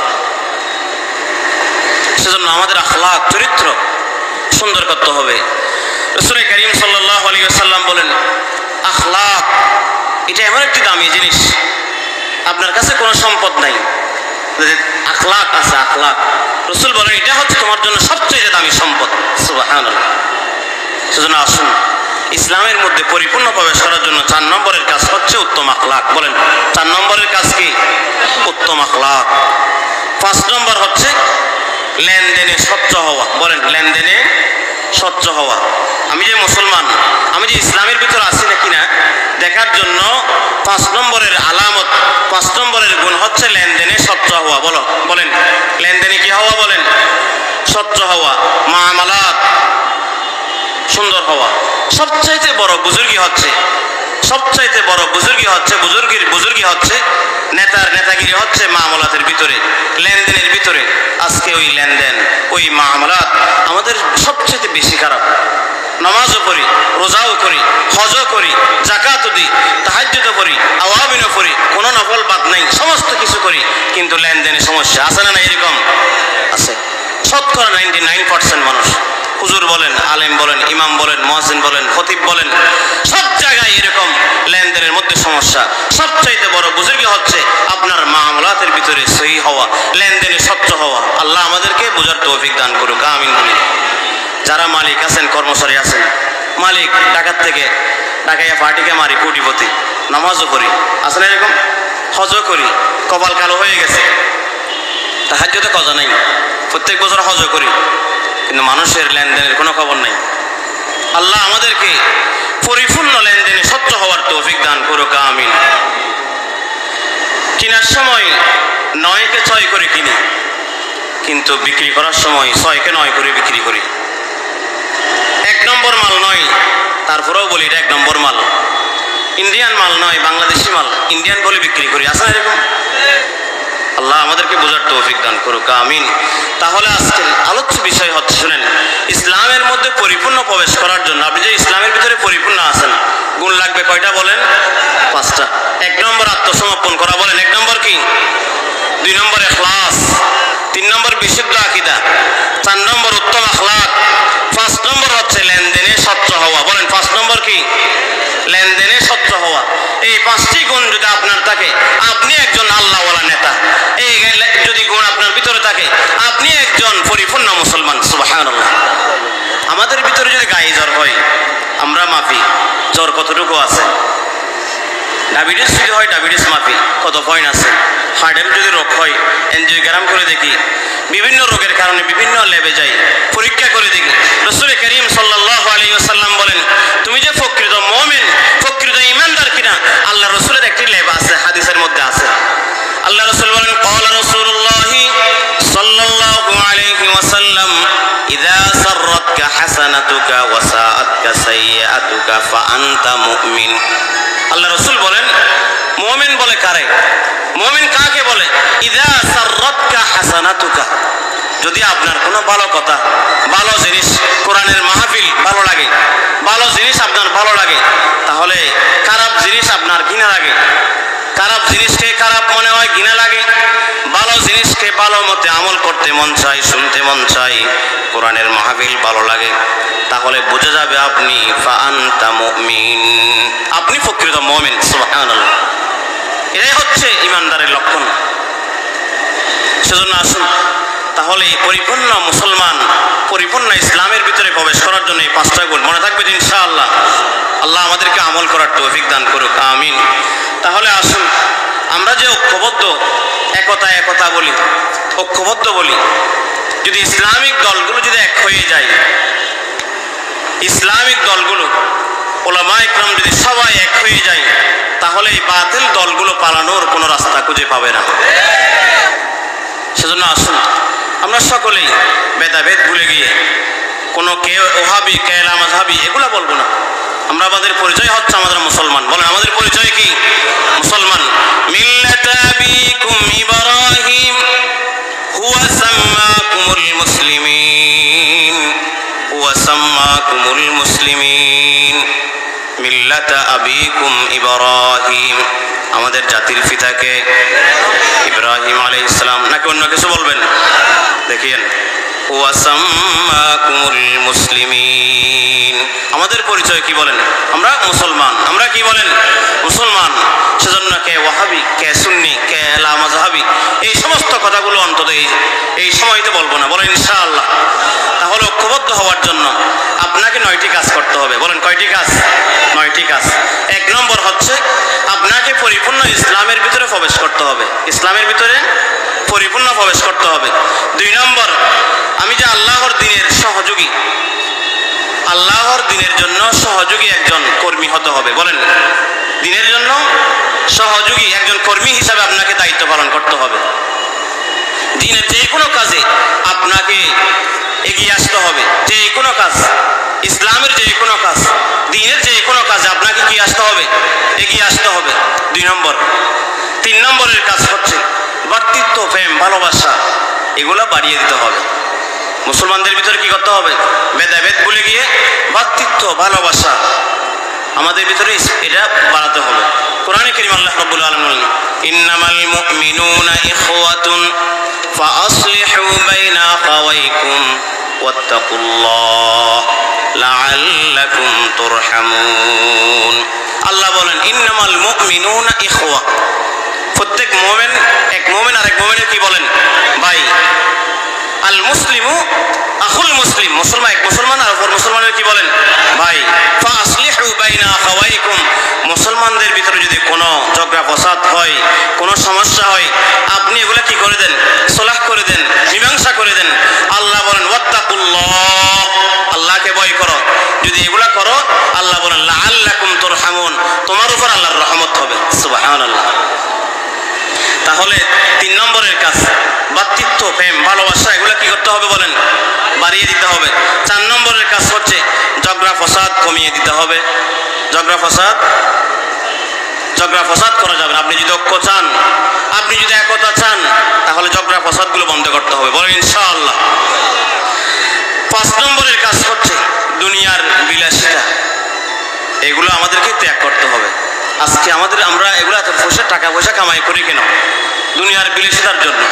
সেজন্য আমাদের আখলাক চরিত্র সুন্দর করতে হবে। রাসূল করিম সাল্লাল্লাহু আলাইহি ওয়াসাল্লাম বলেন, আখলাক এটা এমন একটি দামি জিনিস, আপনার কাছে কোনো সম্পদ নাই, আখলাক আছে, আখলাক। রাসূল বলেন এটা হচ্ছে তোমার জন্য সবচেয়ে দামি সম্পদ। সুবহানাল্লাহ। সেজন্য আসুন, ইসলামের মধ্যে পরিপূর্ণ প্রবেশ করার জন্য 4 নম্বরের কাজ হচ্ছে উত্তম আখলাক। বলেন 4 নম্বরের কাজ কি? উত্তম আখলাক। 5 নম্বর হচ্ছে লেনদেনে স্বচ্ছ হওয়া। বলেন লেনদেনে স্বচ্ছ হওয়া। আমি যে মুসলমান, আমি যে ইসলামের ভিতরে আছি নাকি না দেখার জন্য 5 নম্বরের আলামত, 5 নম্বরের গুণ হচ্ছে লেনদেনে স্বচ্ছ হওয়া। বলেন লেনদেনে কি হওয়া? বলেন স্বচ্ছ হওয়া, মুআমালাত সুন্দর হওয়া। সবচাইতে বড় বুজুর্গি হচ্ছে, সবচাইতে বড় বুজুর্গি হচ্ছে, বুজুর্গি হচ্ছে নেতার নেতাগিরি হচ্ছে মুআমালাতের ভিতরে, লেনদেনের ভিতরে। আজকে ওই লেনদেন, ওই মুআমালাত আমাদের সবচেয়ে বেশি খারাপ। নামাজও করি, রোজাও করি, হজও করি, যাকাতও দিই, তাহাজ্জুদও করি, আওয়াবিনও করি, কোনো নফল বাদ নাই, সমস্ত কিছু করি, কিন্তু লেনদেনে সমস্যা আছে না? এরকম আছে। শতকরা 99% মানুষ, হুজুর বলেন, আলেম বলেন, ইমাম বলেন, মুয়াজ্জিন বলেন, খতিব বলেন, সব জায়গায় এরকম লেনদেনের মধ্যে সমস্যা। সবচাইতে বড় বুজুর্গি হচ্ছে আপনার মুআমালাতের ভিতরে সহি হওয়া, লেনদেনে স্বচ্ছ হওয়া। আল্লাহ আমাদেরকে বুঝার তৌফিক দান করুক, আমিন বলি। যারা মালিক আছেন, কর্মচারী আছেন, মালিক ডাকাত থেকে ডাকাইয়া পার্টিকে মারি, কোটিপতি, নামাজও করি, আসলে এরকম হজও করি, কপাল কালো হয়ে গেছে, তাহাজ্জুদে কজা নাই, প্রত্যেক বছর হজও করি, কিন্তু মানুষের লেনদেনের কোনো খবর নেই। আল্লাহ আমাদেরকে পরিপূর্ণ লেনদেনে স্বচ্ছ হওয়ার তৌফিক দান করুক, আমিন। কেনার সময় 9কে 6 করে কিনি, কিন্তু বিক্রি করার সময় 6কে 9 করে বিক্রি করি। 1 নম্বর মাল নয়, তারপরেও বলি এটা 1 নম্বর মাল। ইন্ডিয়ান মাল নয়, বাংলাদেশি মাল, ইন্ডিয়ান বলে বিক্রি করি, আসলে এরকম। আল্লাহ আমাদেরকে বোঝার তৌফিক দান করুক, আমিন। তাহলে আজকের আলোচ্য বিষয় হচ্ছে, শুনেন, ইসলামের মধ্যে পরিপূর্ণ প্রবেশ করার জন্য আপনি যে ইসলামের ভিতরে পরিপূর্ণ আছেন, গুণ লাগবে কয়টা? বলেন 5টা। 1 নম্বর আত্মসমর্পণ করা। বলেন 1 নম্বর কি? 2 নম্বর ইখলাস, 3 নম্বর বিশুদ্ধ আকীদা, 4 নম্বর উত্তম আখলাক, 5 নম্বর হচ্ছে লেনদেনে স্বচ্ছ হওয়া। বলেন 5 নম্বর কি? লেনদেনে স্বচ্ছ হওয়া। এই 5টি গুণ যদি আপনার থাকে, আপনি একজন আল্লাহওয়ালা নেতা। এই যদি গুণ আপনার ভিতরে থাকে, আপনি একজন পরিপূর্ণ মুসলমান। সুবহানাল্লাহ। আমাদের ভিতরে যদি গায়ে জ্বর হয়, আমরা মাফি, জ্বর কতটুকু আছে? ডায়াবেটিস যদি হয়, ডায়াবেটিস মাফি, কত পয়েন্ট আছে? হার্টের যদি রোগ হয়, এনজিওগ্রাম করে দেখি, বিভিন্ন রোগের কারণে বিভিন্ন ল্যাবে যাই, পরীক্ষা করে দেখি। রাসূল করিম সাল্লাল্লাহু আলাইহি ওয়াসাল্লাম বলেন, তুমি যে প্রকৃত মুমিন, প্রকৃত ঈমানদার কিনা, আল্লাহ রাসূলের একটি ল্যাব আছে, হাদিসের মধ্যে আছে। আল্লাহ রাসূল বলেন, ক্বালা রাসূলুল্লাহি সাল্লাল্লাহু আলাইহি ওয়াসাল্লাম, ইযা সাররাতকা হাসানাতুকা ওয়া সাআতকা সাইয়্যাতুকা ফাআনতা মুমিন। আল্লাহ রাসূল বলেন, মুমিন বলে কারে? মুমিন কাকে বলে? ইযা সাররাতকা হাসানাতুকা, যদি আপনার কোনো ভালো কথা, ভালো জিনিস, কোরআনের মাহফিল ভালো লাগে, ভালো জিনিস আপনার ভালো লাগে, তাহলে খারাপ জিনিস আপনার ঘৃণা লাগে। খারাপ জিনিসকে খারাপ মনে হয়, ঘৃণা লাগে। ভালো জিনিসকে ভালো মতে আমল করতে মন চাই, শুনতে মন চাই, কোরআনের মাহফিল ভালো লাগে, তাহলে বুঝে যাবে আপনি ফাআনতা মুমিন, আপনি প্রকৃত মুমিন। সুবহানাল্লাহ। এটাই হচ্ছে ইমানদারের লক্ষণ। সেজন্য আসুন, তাহলে পরিপূর্ণ মুসলমান, পরিপূর্ণ ইসলামের ভিতরে প্রবেশ করার জন্য এই 5টা গুণ মনে থাকবে ইনশাআল্লাহ। আল্লাহ আমাদেরকে আমল করার তৌফিক দান করুক, আমিন। তাহলে আসুন, আমরা যে ঐক্যবদ্ধ, একতা বলি, ঐক্যবদ্ধ বলি, যদি ইসলামিক দলগুলো যদি এক হয়ে যায়, ইসলামিক দলগুলো, উলামায়ে কেরাম যদি সবাই এক হয়ে যায়, তাহলে এই বাতিল দলগুলো পালানোর কোনো রাস্তা খুঁজে পাবে না। সেজন্য আসুন, আমরা সকলেই ভেদাভেদ ভুলে গিয়ে কোনো কে ওহাবি কে লামাজহাবি এগুলা বলবো না। আমরা আমাদের পরিচয় হচ্ছে আমাদের মুসলমান। বলেন আমাদের পরিচয় কি? মুসলমান। মিল্লাতা আবিকুম ইব্রাহিম হুয়া সাম্মাকুমুল মুসলিমিন, হুয়া সাম্মাকুমুল মুসলিমিন। মিল্লাতা আবিকুম ইব্রাহিম, আমাদের জাতির পিতাকে ইব্রাহিম আলাইহিস সালাম, নাকি অন্য কিছু বলবেন? দেখেন হুয়া সাম্মাকুমুল মুসলিমিন, আমাদের পরিচয় কি বলেন? আমরা মুসলমান। আমরা কি বলেন? মুসলমান। সেজন্য কে ওয়াহাবি কে সুন্নি কে লামাজহাবি এই সমস্ত কথাগুলো অন্তত এই সময়তে বলবো না। বলেন ইনশাআল্লাহ। তাহলে ঐক্যবদ্ধ হওয়ার জন্য আপনাকে 9টি কাজ করতে হবে। বলেন কয়টি কাজ? 9টি কাজ। 1 নম্বর হচ্ছে আপনাকে পরিপূর্ণ ইসলামের ভিতরে প্রবেশ করতে হবে। ইসলামের ভিতরে পরিপূর্ণ প্রবেশ করতে হবে। 2 নম্বর, আমি যে আল্লাহর দ্বীনের সহযোগী, আল্লাহর দ্বীনের জন্য সহযোগী একজন কর্মী হতে হবে। বলেন দ্বীনের জন্য সহযোগী একজন কর্মী হিসাবে আপনাকে দায়িত্ব পালন করতে হবে। দ্বীনের যে কোনো কাজে আপনাকে এগিয়ে আসতে হবে। যে কোনো কাজ, ইসলামের যে কোনো কাজ, দ্বীনের যে কোনো কাজে আপনাকে কি আসতে হবে? এগিয়ে আসতে হবে। 2 নম্বর। 3 নম্বরের কাজ হচ্ছে ভ্রাতৃত্ব, প্রেম, ভালোবাসা এগুলো বাড়িয়ে দিতে হবে। মুসলমানদের ভিতরে কি করতে হবে? ভেদাভেদ ভুলে গিয়ে ভ্রাতৃত্ব, ভালোবাসা আমাদের ভিতরে এটা বাড়াতে হবে। কোরআনে কারীম আল্লাহ রাব্বুল আলামিন বলেন, ইন্নামাল মুমিনুনা ইখওয়াতুন ফাআসলিহু বাইনা আখাওয়াইকুম ওয়াত্তাকুল্লাহ লাআল্লাকুম তুরহামুন। আল্লাহ বলেন ইন্নামাল মুমিনুনা ইখওয়া, প্রত্যেক মুমিন এক মুমিন আর এক মুমিনের কি বলেন? ভাই। আল মুসলিমু আখুল মুসলিম, মুসলমান এক মুসলমান আর অপর মুসলমানের কি বলেন? ভাই। ফাআসলিহু বাইনা আখাওয়াইকুম, মুসলমানদের ভিতরে যদি কোনো ঝগড়া ফসাদ হয়, কোনো সমস্যা হয়, আপনি এগুলো কি করে দেন? সলাহ করে দেন, মীমাংসা করে দেন। আল্লাহ বলেন ওয়াত্তাকুল্লাহ, আল্লাহকে ভয় করো। যদি এগুলা করো আল্লাহ বলেন লাআল্লাকুম তুরহামুন, তোমার উপর আল্লাহর রহমত হবে। সুবহানাল্লাহ। তাহলে 3 নম্বরের কাজ ভ্রাতৃত্ব, প্রেম, ভালোবাসা এগুলো কি করতে হবে? বলেন বাড়িয়ে দিতে হবে। 4 নম্বরের কাজ হচ্ছে ঝগড়া ফসাদ কমিয়ে দিতে হবে। ঝগড়া ফসাদ করা যাবে না। আপনি যদি ঐক্য চান, আপনি যদি একতা চান, তাহলে ঝগড়া ফসাদগুলো বন্ধ করতে হবে। বলেন ইনশাআল্লাহ। 5 নম্বরের কাজ হচ্ছে দুনিয়ার বিলাসিতা, এগুলো আমাদেরকে ত্যাগ করতে হবে। আজকে আমরা এগুলো এত টাকা পয়সা কামাই করি কেন? দুনিয়ার বিলাসিতার জন্য।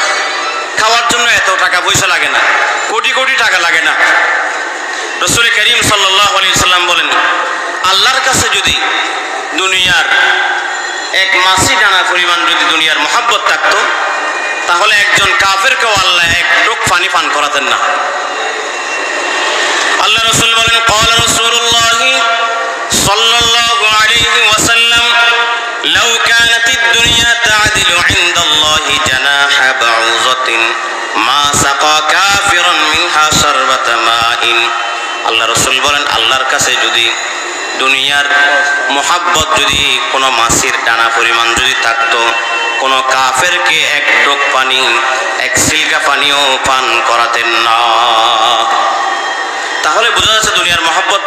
খাওয়ার জন্য এত টাকা পয়সা লাগে না, কোটি কোটি টাকা লাগে না। রাসূল কারীম সাল্লাল্লাহু আলাইহি সাল্লাম বলেন, আল্লাহর কাছে যদি দুনিয়ার এক মাছি ডানা পরিমাণ যদি দুনিয়ার মহাব্বত থাকতো, তাহলে একজন কাফেরকেও আল্লাহ এক ঢোক পানি পান করাতেন না। আল্লাহ রাসূল বলেন, ক্বালা রাসূলুল্লাহি সাল্লাল্লাহু আলাইহি ওয়াসাল্লাম, লাউ কানাতিদ দুনিয়া তা'দিলু ইনদাল্লাহি জানাহা বাউযাতিন মা সাকা কাফিরান মিনহা শারবাতা মাইন। আল্লাহ রাসূল বলেন, আল্লাহর কাছে যদি দুনিয়ার মোহাব্বত যদি কোনো মাছির ডানা পরিমাণ যদি থাকতো, কোনো কাফেরকে এক ঢোক পানি, এক সিলকা পানিও পান করাতেন না। তাহলে বোঝা যাচ্ছে দুনিয়ার মোহাব্বত,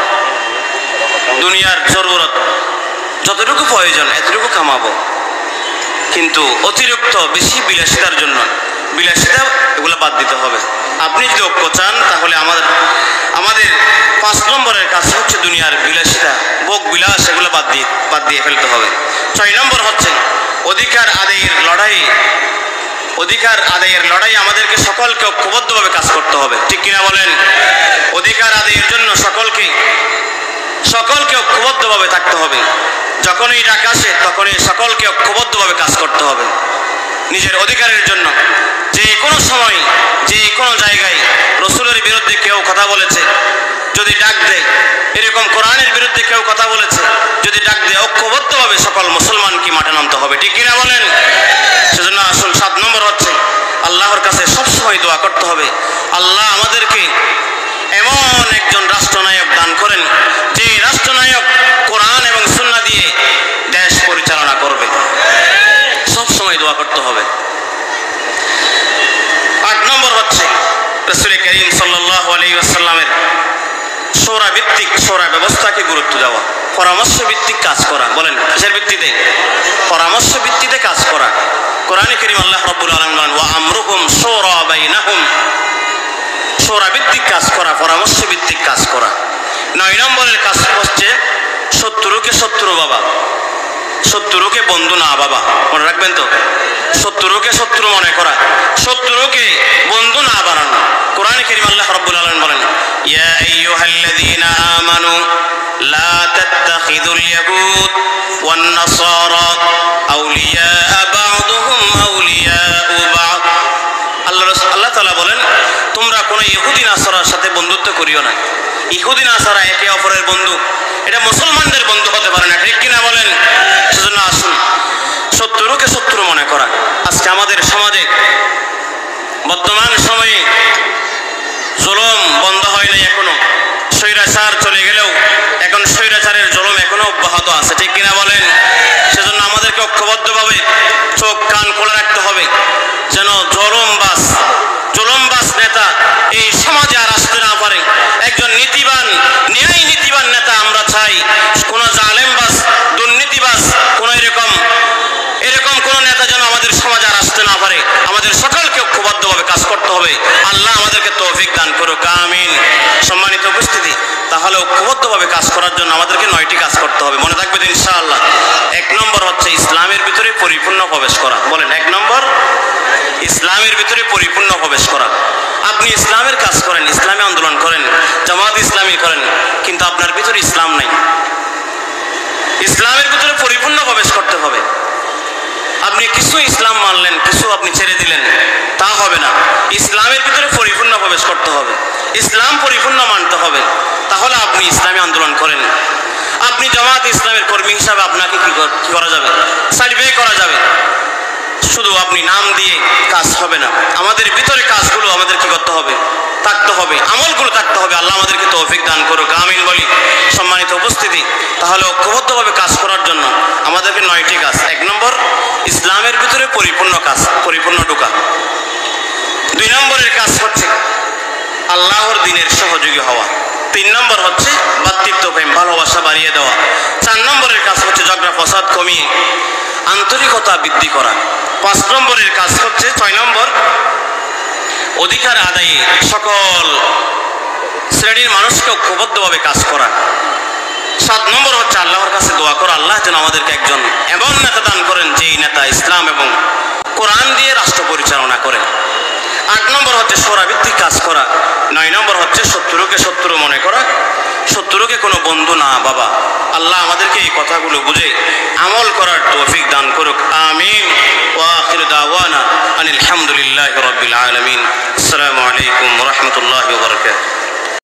দুনিয়ার জরুরত, যতটুকু প্রয়োজন এতটুকু কামাবো, কিন্তু অতিরিক্ত বেশি বিলাসিতার জন্য বিলাসিতা এগুলো বাদ দিতে হবে। আপনি যদি ঐক্য চান, তাহলে আমাদের 5 নম্বরের কাজ হচ্ছে দুনিয়ার বিলাসিতা, ভোগ বিলাস এগুলো বাদ দিয়ে ফেলতে হবে। 6 নম্বর হচ্ছে অধিকার আদায়ের লড়াই। অধিকার আদায়ের লড়াই আমাদেরকে সকলকে ঐক্যবদ্ধভাবে কাজ করতে হবে। ঠিক কিনা বলেন? অধিকার আদায়ের জন্য সকলকে ঐক্যবদ্ধভাবে থাকতে হবে। যখনই ডাক আসে তখনই সকলকে ঐক্যবদ্ধভাবে কাজ করতে হবে নিজের অধিকারের জন্য। যে কোনো সময়, যে কোনো জায়গায় রাসূলের বিরুদ্ধে কেউ কথা বলেছে, যদি ডাক দেয়, এরকম কোরআনের বিরুদ্ধে কেউ কথা বলেছে, যদি ডাক দেয়, ঐক্যবদ্ধভাবে সকল মুসলমানকে মাঠে নামতে হবে। ঠিক কিনা বলেন? সেজন্য আসল 7 নম্বর হচ্ছে আল্লাহর কাছে সবসময় দোয়া করতে হবে, আল্লাহ আমাদেরকে এমন একজন রাষ্ট্রনায়ক দান করেন, যে রাষ্ট্রনায়ক কোরআন এবং সুন্নাহ দিয়ে দেশ পরিচালনা করবে। সব সময় দোয়া করতে হবে। 8 নম্বর হচ্ছে করিম সাল্লাল্লাহু আলাইহি ওয়াসাল্লামের শোরা ভিত্তিক শোরা ব্যবস্থাকে গুরুত্ব দেওয়া, পরামর্শ ভিত্তিক কাজ করা। বলেন কিসের ভিত্তিতে? পরামর্শ ভিত্তিতে কাজ করা। কোরআনে কারীম আল্লাহ রাব্বুল আলামিন বলেন ওয়া আমরুহুম শূরা বাইনাহুম, শোরা ভিত্তিক কাজ করা, পরামর্শ ভিত্তিক কাজ করা। 9 নম্বরের কাজ হচ্ছে শত্রুকে শত্রু বাবা, শত্রুকে বন্ধু না বাবা। মনে রাখবেন তো, শত্রুকে শত্রু মনে করা, শত্রুকে বন্ধু না বানানো। কোরআনে কারীম আল্লাহ রাব্বুল আলামিন বলেন ইয়া আইয়ুহাল্লাযীনা আমানু লা তাত্তাখিযুল ইয়াহুদ ওয়ান নাসারা আউলিয়া বা'দুহুম আউলিয়াউ বা'দ। আল্লাহ তাআলা বলেন তোমরা কোন ইহুদি নাসারার সাথে বন্ধুত্ব করিও না। ইহুদি নাসারা একে অপরের বন্ধু, এটা মুসলমানদের বন্ধু হতে পারে না, ঠিক কিনা বলেন? সেজন্য আসুন শত্রুকে শত্রু মনে করা। আজকে আমাদের সমাজে বর্তমান সময়ে জুলুম বন্ধ হয় নাই এখনো, স্বৈরাচার চলে গেলেও এখন স্বৈরাচারের জুলুম এখনো অব্যাহত আছে, ঠিক কিনা বলেন? সেজন্য আমাদেরকে ঐক্যবদ্ধভাবে চোখ কান খোলা রাখতে হবে যেন জুলুমবাজ নেতা এই সমাজে আর আসতে না পারে। একজন নীতিবান, ন্যায় নীতিবান নেতা আমরা চাই। কোন জালেমবাজ, দুর্নীতিবাজ, কোন এরকম কোন নেতা যেন আমাদের সমাজে আর আসতে না পারে। আমাদের সকলকে ঐক্যবদ্ধভাবে কাজ করতে হবে। আল্লাহ আমাদেরকে তৌফিক দান করুক, আমিন। সম্মানিত উপস্থিতি, তাহলে ঐক্যবদ্ধভাবে কাজ করার জন্য আমাদেরকে 9টি কাজ করতে হবে, মনে থাকবে তো ইনশাআল্লাহ। 1 নম্বর হচ্ছে ইসলামের ভিতরে পরিপূর্ণ প্রবেশ করা। বলেন 1 নম্বর, ইসলামের ভিতরে পরিপূর্ণ প্রবেশ করা। আপনি ইসলামের কাজ করেন, ইসলামী আন্দোলন করেন, জামাত ইসলামী করেন, কিন্তু আপনার ভিতরে ইসলাম নাই। ইসলামের ভিতরে পরিপূর্ণ প্রবেশ করতে হবে। আপনি কিছু ইসলাম মানলেন, কিছু আপনি ছেড়ে দিলেন, তা হবে না। ইসলামের ভিতরে পরিপূর্ণ প্রবেশ করতে হবে, ইসলাম পরিপূর্ণ মানতে হবে, তাহলে আপনি ইসলামী আন্দোলন করেন। আপনি জামাত ইসলামের কর্মী হিসাবে আপনাকে কি করা যাবে? সার্টিফাই করা যাবে। শুধু আপনি নাম দিয়ে কাজ হবে না, আমাদের ভিতরে কাজগুলো আমাদের কি করতে হবে? থাকতে হবে, আমলগুলো থাকতে হবে। আল্লাহ আমাদেরকে তৌফিক দান করুক, আমিন বলি। সম্মানিত উপস্থিতি, তাহলে ঐক্যবদ্ধভাবে কাজ করার জন্য আমাদেরকে 9টি কাজ। 1 নম্বর, ইসলামের ভিতরে পরিপূর্ণ কাজ, পরিপূর্ণ ঢোকা। 2 নম্বরের কাজ হচ্ছে আল্লাহর দ্বীনের সহযোগী হওয়া। 3 নম্বর হচ্ছে ভ্রাতৃত্ব প্রেম, ভালোবাসা বাড়িয়ে দেওয়া। 4 নম্বরের কাজ হচ্ছে ঝগড়া ফসাদ কমিয়ে আন্তরিকতা বৃদ্ধি করা। 5 নম্বরের কাজ হচ্ছে 6 নম্বর, অধিকার আদায়ে সকল শ্রেণীর মানুষকে ঐক্যবদ্ধভাবে কাজ করা। 7 নম্বর হচ্ছে আল্লাহর কাছে দোয়া করা, আল্লাহ যেন আমাদেরকে একজন এমন নেতা দান করেন যেই নেতা ইসলাম এবং কোরআন দিয়ে রাষ্ট্র পরিচালনা করে। 8 নম্বর হচ্ছে শোরা ভিত্তিক কাজ করা। 9 নম্বর হচ্ছে শত্রুকে শত্রু মনে করা, শত্রুকে কোনো বন্ধু না বাবা। আল্লাহ আমাদেরকে এই কথাগুলো বুঝে আমল করার তৌফিক দান করুক, আমিন। ওয়া আখিরু দাওয়ানা আনিল হামদুলিল্লাহি রাব্বিল আলামিন। আসসালামু আলাইকুম ওয়া রাহমাতুল্লাহি ওয়া বারাকাতুহু।